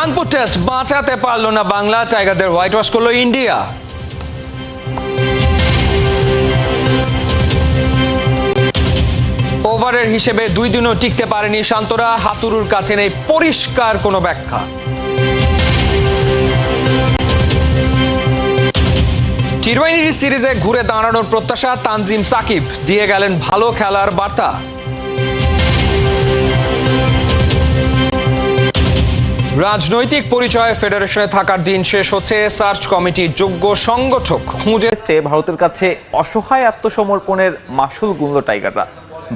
Kanpur test বাঁচাতে পারল না বাংলা, টাইগারদের হোয়াইট ওয়াশ করলো ইন্ডিয়া। ওভারের হিসেবে 2 দিনও টিকতে পারেনি শান্তরা, হাতুরুর কাছে নেই পরিষ্কার কোনো ব্যাখ্যা। টি-20 সিরিজে ঘুরে দাঁড়ানোর প্রত্যাশা, তানজিম সাকিব দিয়ে গেলেন ভালো খেলার বার্তা। রাজনৈতিক পরিচয় ফেডারেশনে থাকার দিন শেষ হচ্ছে, সার্চ কমিটির যোগ্য সংগঠক খুঁজে। ভারতের কাছে অসহায় আত্মসমর্পণের মাসুল গুনল টাইগাররা।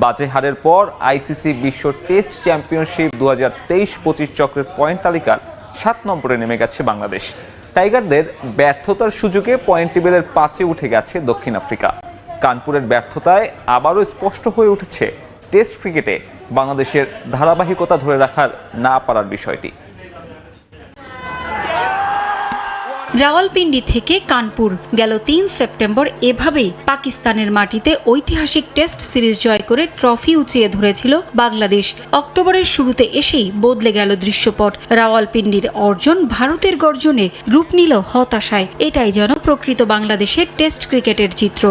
বাজে হারের পর আইসিসি বিশ্ব টেস্ট চ্যাম্পিয়নশিপ 2023-25 চক্রের পয়েন্ট তালিকার 7 নম্বরে নেমে গেছে বাংলাদেশ। টাইগারদের ব্যর্থতার সুযোগে পয়েন্ট টেবিলের 5-এ উঠে গেছে দক্ষিণ আফ্রিকা। কানপুরের ব্যর্থতায় আবারও স্পষ্ট হয়ে উঠেছে টেস্ট ক্রিকেটে বাংলাদেশের ধারাবাহিকতা ধরে রাখার না পারার বিষয়টি। রাওয়ালপিন্ডি থেকে কানপুর গেল 3 সেপ্টেম্বর এভাবেই পাকিস্তানের মাটিতে ঐতিহাসিক টেস্ট সিরিজ জয় করে ট্রফি উঁচিয়ে ধরেছিল বাংলাদেশ। অক্টোবরের শুরুতে এসেই বদলে গেল দৃশ্যপট। রাওয়ালপিন্ডির অর্জন ভারতের গর্জনে রূপ নিল হতাশায়। এটাই যেন প্রকৃত বাংলাদেশের টেস্ট ক্রিকেটের চিত্র।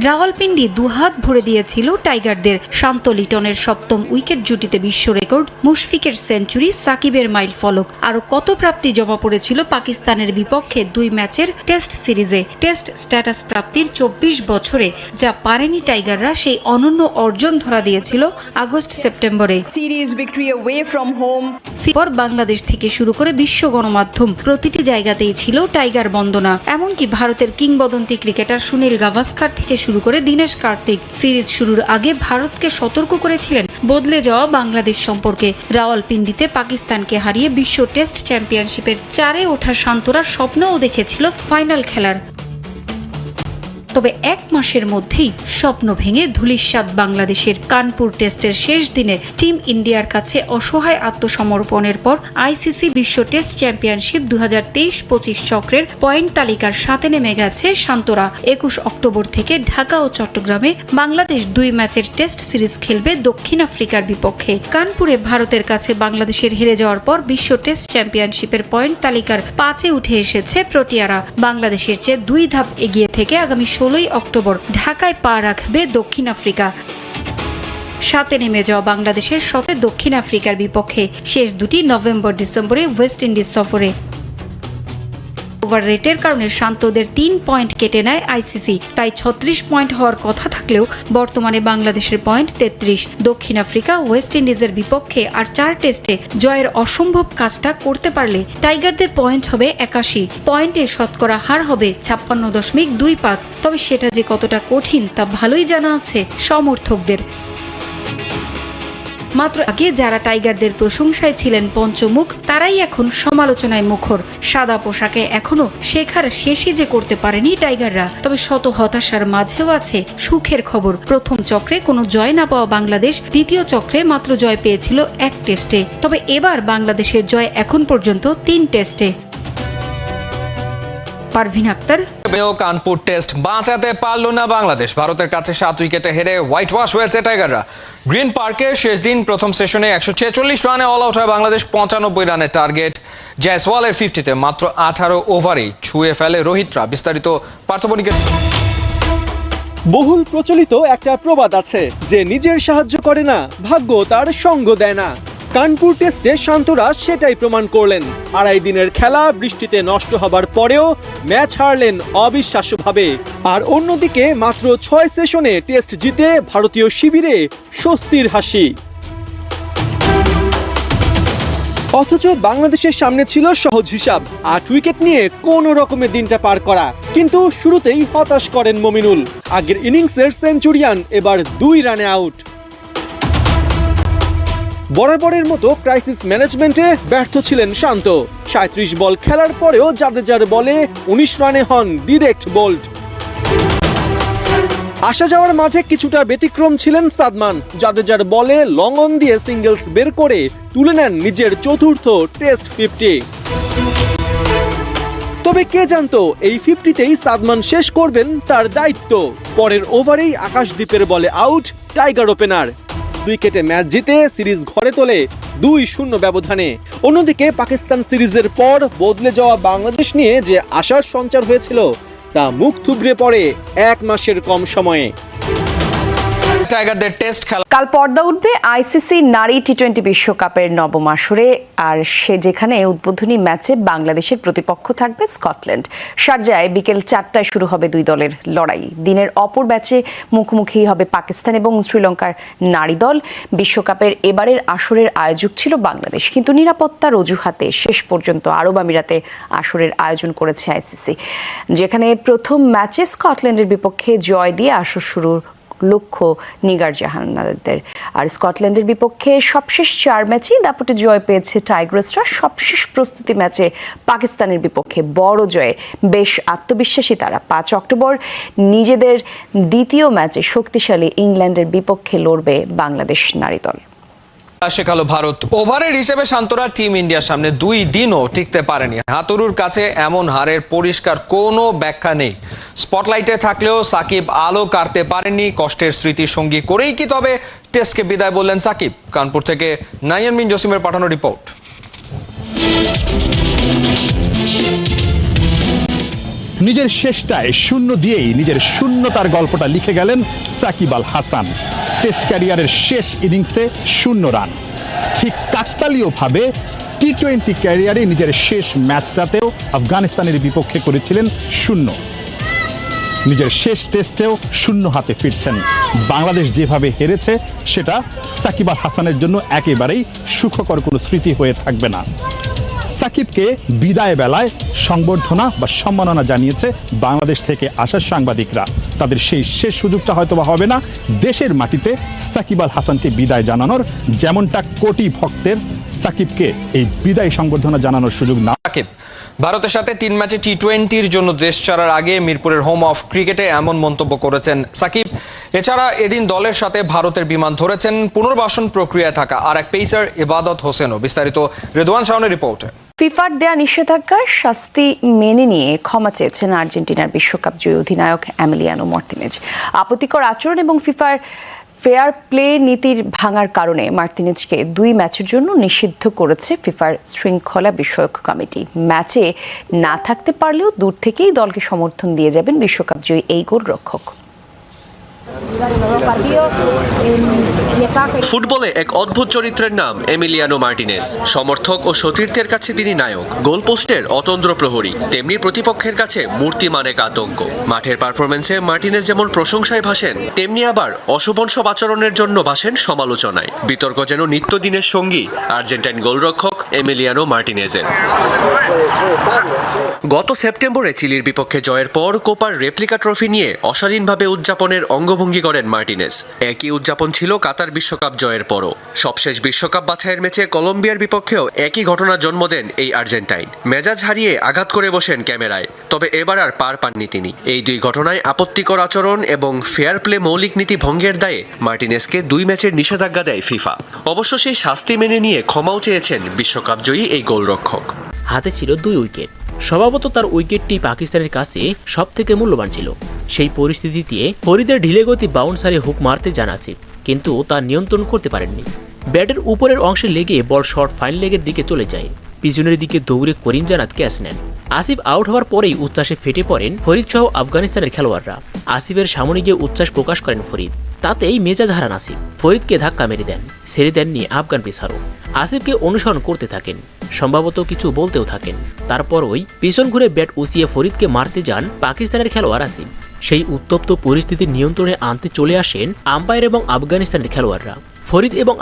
রাওয়ালপিন্ডি দুহাত ভরে দিয়েছিল টাইগারদের। শান্ত লিটনের 7ম উইকেট জুটিতে বিশ্ব রেকর্ড, মুশফিকের সেঞ্চুরি, সাকিবের মাইল ফলক। আরও কত প্রাপ্তি জমা পড়েছিল পাকিস্তানের বিপক্ষে 2 ম্যাচের টেস্ট সিরিজে। টেস্ট স্ট্যাটাস প্রাপ্তির 24 বছরে যা পারেনি টাইগাররা, সেই অনন্য অর্জন ধরা দিয়েছিল আগস্ট সেপ্টেম্বরে। Series victory away from home. পর বাংলাদেশ থেকে শুরু করে বিশ্ব গণমাধ্যম প্রতিটি জায়গাতেই ছিল টাইগার বন্দনা। এমনকি ভারতের কিংবদন্তি ক্রিকেটার সুনীল গাভাস্কার থেকে শুরু করে দীনেশ কার্তিক সিরিজ শুরুর আগে ভারতকে সতর্ক করেছিলেন বদলে যাওয়া বাংলাদেশ সম্পর্কে। রাওয়ালপিন্ডিতে পাকিস্তানকে হারিয়ে বিশ্ব টেস্ট চ্যাম্পিয়নশিপের 4-এ ওঠা শান্তরা স্বপ্নও দেখেছিল ফাইনাল খেলার। তবে 1 মাসের মধ্যেই স্বপ্ন ভেঙে ধূলিসাৎ বাংলাদেশের। কানপুর টেস্টের শেষ দিনে টিম ইন্ডিয়ার কাছে অসহায় আত্মসমর্পণের পর আইসিসি বিশ্ব টেস্ট চ্যাম্পিয়নশিপ 2023-25 চক্রের পয়েন্ট তালিকার 7-এ নেমে গেছে শান্তরা। 21 অক্টোবর থেকে ঢাকা ও চট্টগ্রামে বাংলাদেশ 2 ম্যাচের টেস্ট সিরিজ খেলবে দক্ষিণ আফ্রিকার বিপক্ষে। কানপুরে ভারতের কাছে বাংলাদেশের হেরে যাওয়ার পর বিশ্ব টেস্ট চ্যাম্পিয়নশিপের পয়েন্ট তালিকার 5-এ উঠে এসেছে প্রোটিয়ারা। বাংলাদেশের চেয়ে 2 ধাপ এগিয়ে থেকে আগামী 16 অক্টোবর ঢাকায় পা রাখবে দক্ষিণ আফ্রিকা। 7-এ নেমে যাওয়া বাংলাদেশের সাথে দক্ষিণ আফ্রিকার বিপক্ষে। শেষ দুটি নভেম্বর-ডিসেম্বরে ওয়েস্ট ইন্ডিজ সফরে। ওভার রেটের কারণে শান্তদের 3 পয়েন্ট কেটে নেয় আইসিসি। তাই 36 পয়েন্ট হওয়ার কথা থাকলেও বর্তমানে বাংলাদেশের পয়েন্ট 33। দক্ষিণ আফ্রিকা ওয়েস্ট ইন্ডিজের বিপক্ষে আর 4 টেস্টে জয়ের অসম্ভব কাজটা করতে পারলে টাইগারদের পয়েন্ট হবে 81। পয়েন্টে শতকরা হার হবে 56.25। তবে সেটা যে কতটা কঠিন তা ভালোই জানা আছে সমর্থকদের। মাত্র আগে যারা টাইগারদের প্রশংসায় ছিলেন পঞ্চমুখ, তারাই এখন সমালোচনায় মুখর। সাদা পোশাকে এখনো শেখার শেষই যে করতে পারেনি টাইগাররা। তবে শত হতাশার মাঝেও আছে সুখের খবর। প্রথম চক্রে কোনো জয় না পাওয়া বাংলাদেশ দ্বিতীয় চক্রে মাত্র জয় পেয়েছিল 1 টেস্টে। তবে এবার বাংলাদেশের জয় এখন পর্যন্ত 3 টেস্টে। পারভিন আক্তার। কানপুর টেস্ট বাঁচাতে পারল না বাংলাদেশ, ভারতের কাছে 7 উইকেটে হেরে হোয়াইট ওয়াশ হয়েছে টাইগাররা। গ্রিন পার্কের শেষ দিন প্রথম সেশনে 146 রানে অল আউট হয় বাংলাদেশ। 95 রানের টার্গেট জয়সওয়ালের 50-তে মাত্র 18 ওভারেই ছুঁয়ে ফেলে রোহিতরা। বিস্তারিত পার্থবণিকের। বহুল প্রচলিত একটা প্রবাদ আছে যে নিজের সাহায্য করে না, ভাগ্য তার সঙ্গ দেয় না। কানপুর টেস্টে শান্তরা সেটাই প্রমাণ করলেন। 2.5 দিনের খেলা বৃষ্টিতে নষ্ট হবার পরেও ম্যাচ হারলেন অবিশ্বাস্যভাবে। আর অন্যদিকে মাত্র 6 সেশনে টেস্ট জিতে ভারতীয় শিবিরে স্বস্তির হাসি। অথচ বাংলাদেশের সামনে ছিল সহজ হিসাব, 8 উইকেট নিয়ে কোনো রকমের দিনটা পার করা। কিন্তু শুরুতেই হতাশ করেন মমিনুল। আগের ইনিংসের সেঞ্চুরিয়ান এবার 2 রানে আউট। বরাবরের মতো ক্রাইসিস ম্যানেজমেন্টে ব্যর্থ ছিলেন শান্ত। 37 বল খেলার পরেও জাদেজার বলে 19 রানে হন ডিরেক্ট বোল্ড। আসা যাওয়ার মাঝে কিছুটা ব্যতিক্রম ছিলেন সাদমান। জাদেজার বলে লং অন দিয়ে সিঙ্গলস বের করে তুলে নেন নিজের 4র্থ টেস্ট 50। তবে কে জানতো এই 50-তেই সাদমান শেষ করবেন তার দায়িত্ব। পরের ওভারেই আকাশদীপের বলে আউট টাইগার ওপেনার। উইকেটে ম্যাচ জিতে সিরিজ ঘরে তোলে 2-0 ব্যবধানে। অন্যদিকে পাকিস্তান সিরিজের পর বদলে যাওয়া বাংলাদেশ নিয়ে যে আশার সঞ্চার হয়েছিল তা মুখ থুবড়ে পড়ে 1 মাসের কম সময়ে। টাইগারদের টেস্ট খেলা কাল পর্দা উঠবে আইসিসি নারী টি-20 বিশ্বকাপের নবম আসরে, আর যেখানে উদ্বোধনী ম্যাচে বাংলাদেশের প্রতিপক্ষ থাকবে স্কটল্যান্ড। শারজায় বিকেল 4টায় শুরু হবে দুই দলের লড়াই। দিনের অপর ম্যাচে মুখোমুখি হবে পাকিস্তান এবং শ্রীলঙ্কার নারী দল। বিশ্বকাপের এবারের আসরের আয়োজক ছিল বাংলাদেশ, কিন্তু নিরাপত্তার অজুহাতে শেষ পর্যন্ত আরব আমিরাতে আসরের আয়োজন করেছে আইসিসি, যেখানে প্রথম ম্যাচে স্কটল্যান্ডের বিপক্ষে জয় দিয়ে আসর শুরুর লক্ষ্য নিগার জাহানাদের। আর স্কটল্যান্ডের বিপক্ষে সবশেষ 4 ম্যাচেই দাপটে জয় পেয়েছে টাইগ্রেসরা। সবশেষ প্রস্তুতি ম্যাচে পাকিস্তানের বিপক্ষে বড় জয়ে বেশ আত্মবিশ্বাসী তারা। 5 অক্টোবর নিজেদের দ্বিতীয় ম্যাচে শক্তিশালী ইংল্যান্ডের বিপক্ষে লড়বে বাংলাদেশ নারী দল। শেখালো ভারত। ওভারের হিসেবে শান্তরা টিম ইন্ডিয়ার সামনে 2 দিনও টিকতে পারেনি। হাতুরুর কাছে এমন হারের পরিষ্কার কোনো ব্যাখ্যা নেই। স্পটলাইটে থাকলেও সাকিব আলো কাটতে পারেননি। কষ্টের স্মৃতির সঙ্গী করেই কি তবে টেস্টকে বিদায় বললেন সাকিব? কানপুর থেকে নাইয়ান মিন জসিমের পাঠানো রিপোর্ট। নিজের শেষটায় শূন্য দিয়েই নিজের শূন্যতার গল্পটা লিখে গেলেন সাকিব আল হাসান। টেস্ট ক্যারিয়ারের শেষ ইনিংসে 0 রান। ঠিক কাকতালীয়ভাবে টি-20 ক্যারিয়ারে নিজের শেষ ম্যাচটাতেও আফগানিস্তানের বিপক্ষে করেছিলেন 0। নিজের শেষ টেস্টেও 0 হাতে ফিরছেন। বাংলাদেশ যেভাবে হেরেছে সেটা সাকিব আল হাসানের জন্য একেবারেই সুখকর কোনো স্মৃতি হয়ে থাকবে না। সাকিবকে বিদায় বেলায় সংবর্ধনা বা সম্মাননা জানিয়েছে বাংলাদেশ থেকে আসা সাংবাদিকরা। তাদের সেই শেষ সুযোগটা হয়তো বা হবে না দেশের মাটিতে সাকিব আল হাসানকে বিদায় জানানোর, যেমনটা কোটি ভক্তের সাকিবকে এই বিদায় সংবর্ধনা জানানোর সুযোগ না। সাকিব ভারতের সাথে 3 ম্যাচে টি-20-র জন্য দেশ ছাড়ার আগে মিরপুরের হোম অফ ক্রিকেটে এমন মন্তব্য করেছেন সাকিব। এছাড়া এদিন দলের সাথে ভারতের বিমান ধরেছেন পুনর্বাসন প্রক্রিয়ায় থাকা আর এক পেসার ইবাদত হোসেনও। বিস্তারিত রেদওয়ান শাওনের রিপোর্টে। ফিফার দেয়া নিষেধাজ্ঞার শাস্তি মেনে নিয়ে ক্ষমা চেয়েছেন আর্জেন্টিনার বিশ্বকাপ জয়ী অধিনায়ক এমিলিয়ানো মার্টিনেজ। আপত্তিকর আচরণ এবং ফিফার ফেয়ার প্লে নীতির ভাঙার কারণে মার্টিনেজকে 2 ম্যাচের জন্য নিষিদ্ধ করেছে ফিফার শৃঙ্খলা বিষয়ক কমিটি। ম্যাচে না থাকতে পারলেও দূর থেকেই দলকে সমর্থন দিয়ে যাবেন বিশ্বকাপ জয়ী এই গোলরক্ষক। ফুটবলে এক অদ্ভুত চরিত্রের নাম এমিলিয়ানো মার্টিনেজ। সমর্থক ও সতীর্থের কাছে তিনি নায়ক, গোলপোস্টের অতন্দ্র প্রহরী, তেমনি প্রতিপক্ষের কাছে মূর্তিমান এক আতঙ্ক। মাঠের পারফরমেন্সে মার্টিনেজ যেমন প্রশংসায় ভাসেন, তেমনি আবার অশোভন সব আচরণের জন্য ভাসেন সমালোচনায়। বিতর্ক যেন নিত্যদিনের সঙ্গী আর্জেন্টাইন গোলরক্ষক এমিলিয়ানো মার্টিনেজের। গত সেপ্টেম্বরে চিলির বিপক্ষে জয়ের পর কোপার রেপ্লিকা ট্রফি নিয়ে অশালীনভাবে উদযাপনের অঙ্গভঙ্গি করেন মার্টিনেজ। একই উদযাপন ছিল কাতার বিশ্বকাপ জয়ের পরও। সবশেষ বিশ্বকাপ বাছাইয়ের ম্যাচে কলম্বিয়ার বিপক্ষেও একই ঘটনা জন্ম দেন এই আর্জেন্টাইন। মেজাজ হারিয়ে আঘাত করে বসেন ক্যামেরায়, তবে এবার আর পার পাননি তিনি। এই 2 ঘটনায় আপত্তিকর আচরণ এবং ফেয়ার প্লে মৌলিক নীতি ভঙ্গের দায়ে মার্টিনেজকে 2 ম্যাচের নিষেধাজ্ঞা দেয় ফিফা। অবশ্য সেই শাস্তি মেনে নিয়ে ক্ষমাও চেয়েছেন বিশ্বকাপ জয়ী এই গোলরক্ষক। হাতে ছিল 2 উইকেট। স্বভাবত তার উইকেটটি পাকিস্তানের কাছে সব থেকে মূল্যবান ছিল। সেই পরিস্থিতিতে ফরিদের ঢিলেগতি বাউন্সারে হুক মারতে যান আসিফ, কিন্তু তা নিয়ন্ত্রণ করতে পারেননি। ব্যাটের উপরের অংশে লেগে বল শর্ট ফাইন লেগের দিকে চলে যায়। পিছনের দিকে দৌড়ে করিম জানাত ক্যাচ নেন। আসিফ আউট হওয়ার পরেই উচ্ছ্বাসে ফেটে পড়েন ফরিদ সহ আফগানিস্তানের খেলোয়াড়রা। আসিফের সামনে গিয়ে উচ্ছ্বাস প্রকাশ করেন ফরিদ। তাতেই মেজাজ হারান আসিফ। ফরিদকে ধাক্কা মেরে দেন, ছেড়ে দেননি আফগান পেসারও। আসিফকে অনুসরণ করতে থাকেন, সম্ভবত কিছু বলতেও থাকেন। তারপরই পিছন ঘুরে ব্যাট উঁচিয়ে ফরিদকে মারতে যান পাকিস্তানের খেলোয়াড় আসিফ। সেই উত্তপ্ত পরিস্থিতি নিয়ন্ত্রণে আনতে চলে আসেন আম্পায়ার এবং আফগানিস্তানের খেলোয়াড়রা। ফরিদ এবং